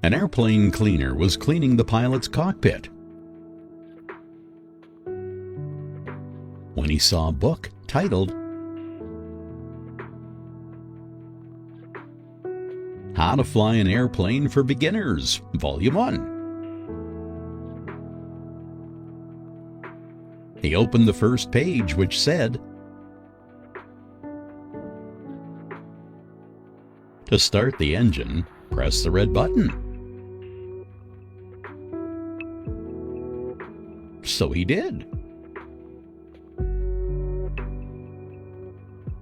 An airplane cleaner was cleaning the pilot's cockpit when he saw a book titled How to Fly an Airplane for Beginners, Volume 1. He opened the first page, which said, "To start the engine, press the red button." So he did.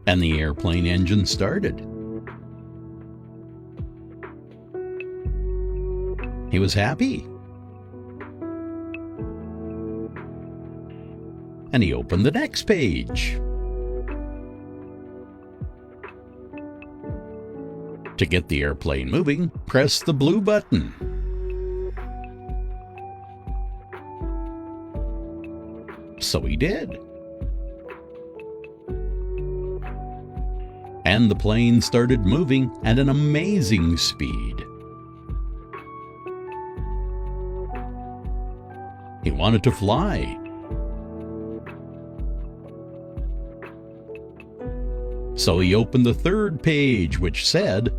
And the airplane engine started. He was happy. And he opened the next page. To get the airplane moving, press the blue button. So he did. And the plane started moving at an amazing speed. He wanted to fly. So he opened the third page, which said,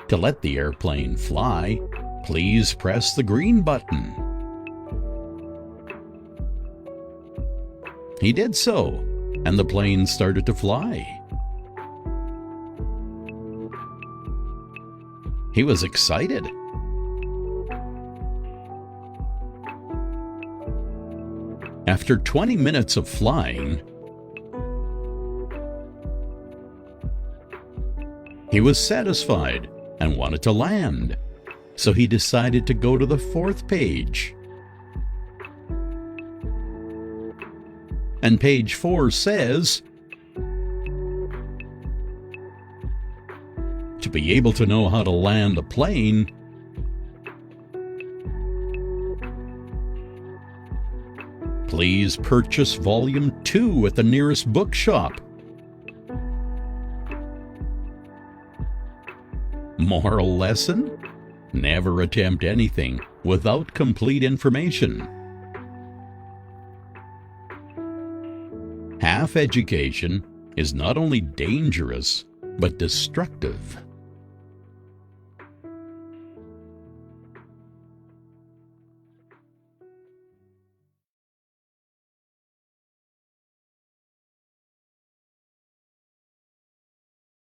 "To let the airplane fly, please press the green button." He did so, and the plane started to fly. He was excited. After 20 minutes of flying, he was satisfied and wanted to land, so he decided to go to the fourth page. And page 4 says, "To be able to know how to land a plane, please purchase Volume 2 at the nearest bookshop." Moral lesson? Never attempt anything without complete information. Half education is not only dangerous, but destructive.